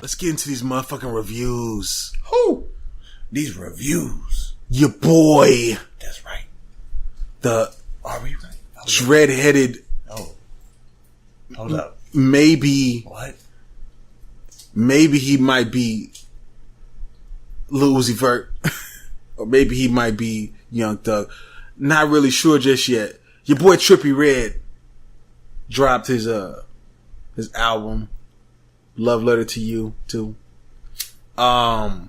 Let's get into these motherfucking reviews. Who? These reviews. Your boy. That's right. Are we right? Dread-headed. Oh. Hold up. Maybe. What? Maybe he might be Lil Uzi Vert. Or maybe he might be Young Thug. Not really sure just yet. Your boy Trippie Redd dropped his album, Love Letter to You, too. I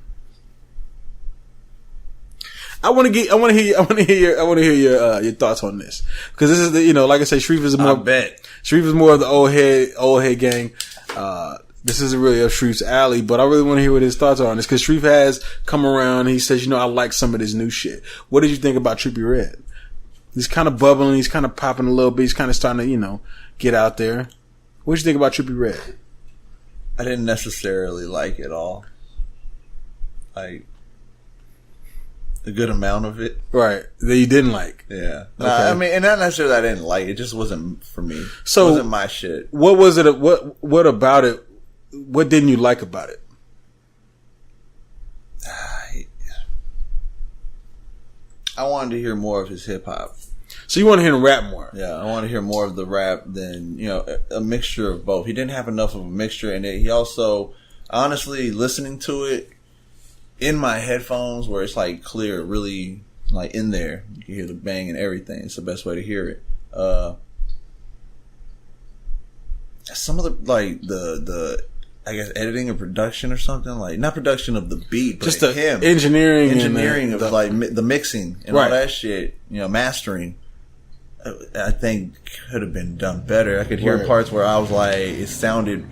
want to hear your thoughts on this, because this is like I said, Sharif is more of the old head gang. This isn't really up Sharif's alley, but I really want to hear what his thoughts are on this, because Sharif has come around and he says, I like some of this new shit. What did you think about Trippie Redd? He's kind of bubbling, he's kind of popping a little bit, he's kind of starting to, get out there. What did you think about Trippie Redd? I didn't necessarily like it all. Like, a good amount of it. Right. That you didn't like. Yeah. Okay. I mean, and not necessarily I didn't like it. It just wasn't for me. So, it wasn't my shit. What was it? What about it? What didn't you like about it? I wanted to hear more of his hip hop. So you want to hear him rap more? Yeah, I want to hear more of the rap than, a mixture of both. He didn't have enough of a mixture, and he also, honestly, listening to it in my headphones where it's like clear, really like in there, you can hear the bang and everything. It's the best way to hear it. Some of the I guess editing or production or something, like not production of the beat, but just the him engineering of the mixing and all that shit, mastering. I think could have been done better. I could hear parts where I was like, it sounded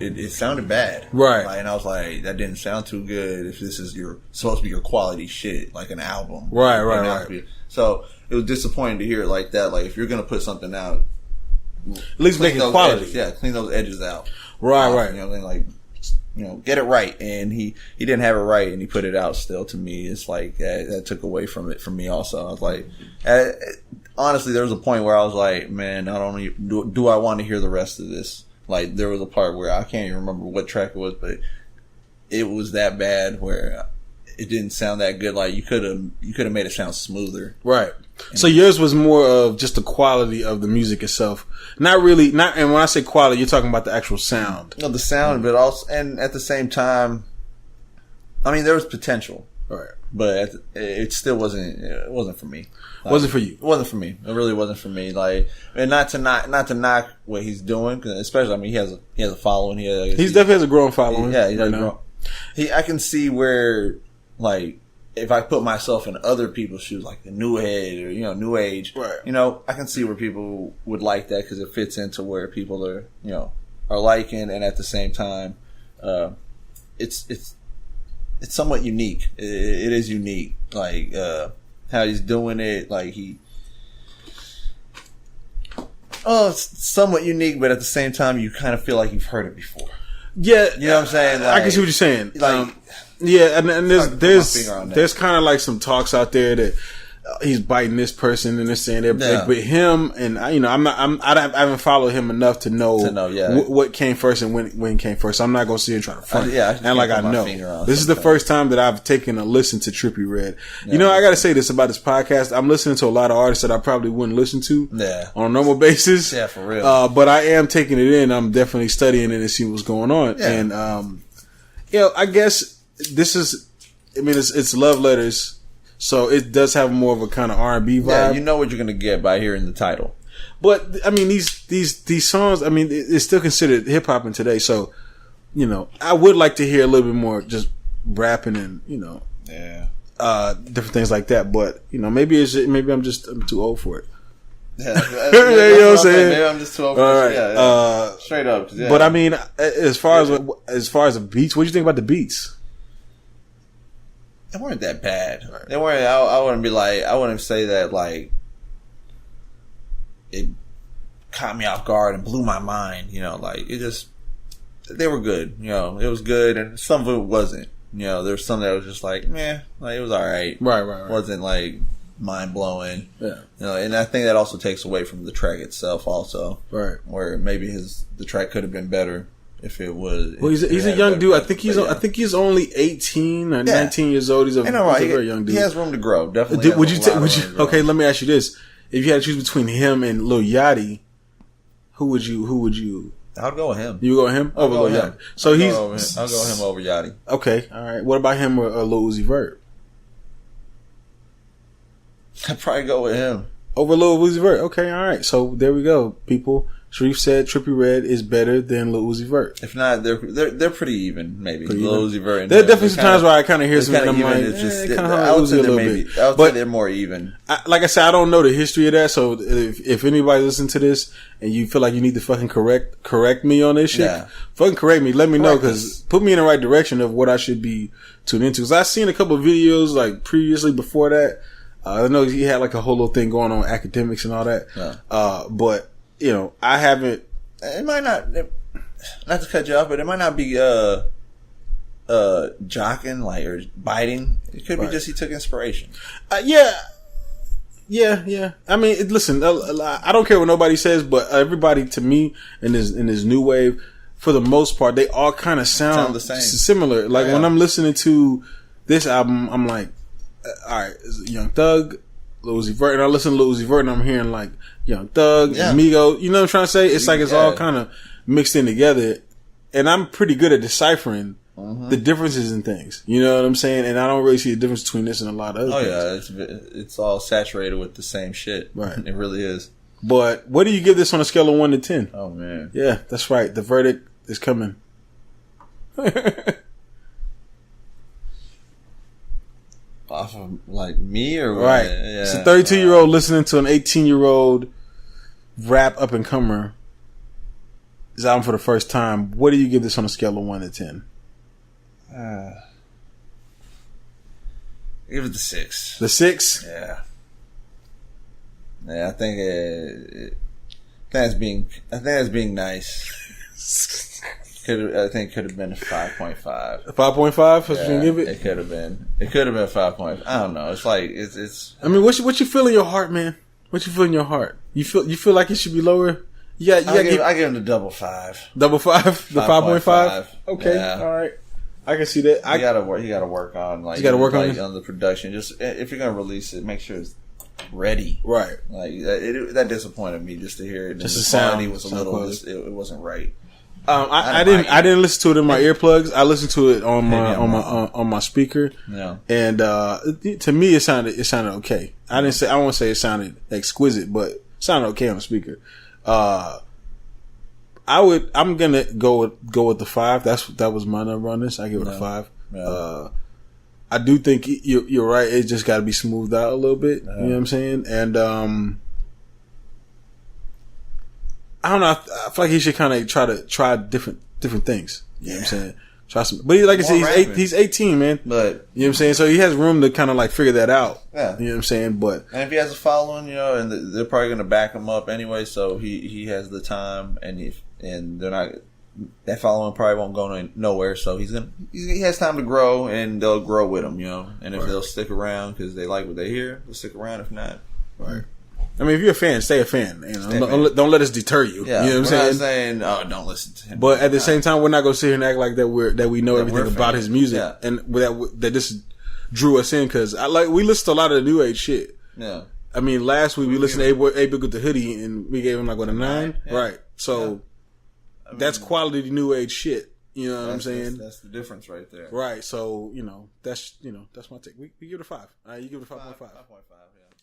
bad, right? And I was like, that didn't sound too good. If this is supposed to be your quality shit, like an album, right. So it was disappointing to hear it like that. Like if you're gonna put something out, at least make it quality. Clean those edges out. Right. You know what I mean? Like, get it right. And he didn't have it right, and he put it out still. To me, it's like that took away from it from me also. I was like, honestly, there was a point where I was like, man, I don't even, do I want to hear the rest of this? Like, there was a part where I can't even remember what track it was, but it was that bad where it didn't sound that good. Like, you could have made it sound smoother. Right. So yours was more of just the quality of the music itself. And when I say quality, you're talking about the actual sound. No, the sound, but also, and at the same time, I mean, there was potential. Right. But it still wasn't. It wasn't for me. Like, wasn't for you. It wasn't for me. It really wasn't for me. Like, and not to knock what he's doing, cause especially, I mean, he has a following. He definitely has a growing following. Yeah, he does. I can see where, like, if I put myself in other people's shoes, like the new head or new age, right. I can see where people would like that because it fits into where people are liking, and at the same time, it's somewhat unique. It is unique, like how he's doing it. Like it's somewhat unique, but at the same time, you kind of feel like you've heard it before. Yeah, you know what I'm saying. Like, I can see what you're saying. Like, yeah, and there's kind of like some talks out there that he's biting this person and they're saying that, but him and I haven't followed him enough to know what came first and when came first. So I'm not gonna sit and try to front. And like I know, this is the first time that I've taken a listen to Trippie Redd. I got to say this about this podcast. I'm listening to a lot of artists that I probably wouldn't listen to on a normal basis. Yeah, for real. But I am taking it in. I'm definitely studying it and seeing what's going on. Yeah. And I guess this is. I mean, it's love letters. So it does have more of a kind of R&B vibe. Yeah, you know what you're going to get by hearing the title. But I mean, these songs, I mean, it's still considered hip hop in today. So, I would like to hear a little bit more just rapping and different things like that. But maybe I'm too old for it. Yeah, you know what I'm saying? Maybe I'm just too old for it. Yeah. Straight up. Yeah. But I mean, as far as the beats, what do you think about the beats? They weren't that bad. Right. They weren't. I wouldn't say that like it caught me off guard and blew my mind. Like it just, they were good. It was good, and some of it wasn't. There's some that was just like, meh, like it was all right. Right. It wasn't like mind blowing. Yeah. And I think that also takes away from the track itself, also. Right. Where maybe the track could have been better. if it was. Well, he's a young dude. I think he's only 18 or 19 years old. He's a very young dude. He has room to grow. Definitely. Would you? Okay, let me ask you this: if you had to choose between him and Lil Yachty, who would you? I'll go with him. You go with him over Lil Yachty. So I'll go with him over Yachty. Okay, all right. What about him or Lil Uzi Vert? I'd probably go with him over Lil Uzi Vert. Okay, all right. So there we go, people. Sharif said Trippie Redd is better than Lil Uzi Vert. If not, they're pretty even. Maybe Lil Uzi Vert. There are definitely some times where I kind of hear something. I'm like, I would say they're more even. Like I said, I don't know the history of that. So if anybody listen to this and you feel like you need to fucking correct me on this shit, fucking correct me. Let me know, because put me in the right direction of what I should be tuned into. Because I've seen a couple of videos like previously before that. I know he had like a whole little thing going on academics and all that. Yeah. But you know, I haven't. It might not to cut you off, but it might not be jocking like or biting. It could be just he took inspiration. Yeah. I mean, listen, I don't care what nobody says, but everybody to me in this new wave, for the most part, they all kind of sound the same, similar. Like when I'm listening to this album, I'm like, all right, Young Thug, Lil Uzi Vert, and I listen to Lil Uzi Vert, and I'm hearing like Young Thug, Migo. You know what I'm trying to say? It's like it's all kind of mixed in together, and I'm pretty good at deciphering the differences in things. You know what I'm saying? And I don't really see the difference between this and a lot of other things. Yeah, it's all saturated with the same shit. Right, it really is. But what do you give this on a scale of 1 to 10? Oh man, yeah, that's right. The verdict is coming. Off of like me or what? Right? Yeah. It's a 32-year-old listening to an 18-year-old rap up and comer. His album for the first time. What do you give this on a scale of 1 to 10? Give it the 6. The 6? Yeah. Yeah, I think that's being nice. I think it could have been a 5.5. 5.5? That's what you give it? It could have been. It could have been 5.5. I don't know. It's like it's. I mean, what you feel in your heart, man? What you feel in your heart? You feel like it should be lower? Yeah, I give him the double 5. Double 5? The 5.5? Okay, yeah. All right. I can see that. You gotta work on like. You gotta work on the production. Just if you're gonna release it, make sure it's ready. Right. Like that disappointed me just to hear it. Just the sound was a little. It wasn't right. I didn't listen to it in my earplugs. I listened to it on my speaker. Yeah. And to me it sounded okay. I won't say it sounded exquisite, but it sounded okay on the speaker. I'm gonna go with the 5. That was my number on this. I give it a 5. Yeah. I do think you're right. It just got to be smoothed out a little bit. You know what I'm saying? And I don't know. I feel like he should kind of try different things. You know what I'm saying? Try some, but like I said, he's 18, man. But you know what I'm saying? So he has room to kind of like figure that out. Yeah. You know what I'm saying? But if he has a following, and they're probably going to back him up anyway, so he has the time, and they're not. That following probably won't go nowhere, so he has time to grow, and they'll grow with him, And if they'll stick around because they like what they hear, they'll stick around. If not, right. I mean, if you're a fan, stay a fan. Don't let us deter you. Yeah, you know what I'm saying? Oh, don't listen to him. But at the same time, we're not going to sit here and act like that we know everything about his music, and that this drew us in, because we listen to a lot of the new age shit. Yeah. I mean, last week we listened to A-Big with the Hoodie, and we gave him like a 9, right? So that's quality new age shit. You know what I'm saying? That's the difference right there. Right. So that's my take. We give it a 5. You give it a 5.5. 5.5. Yeah.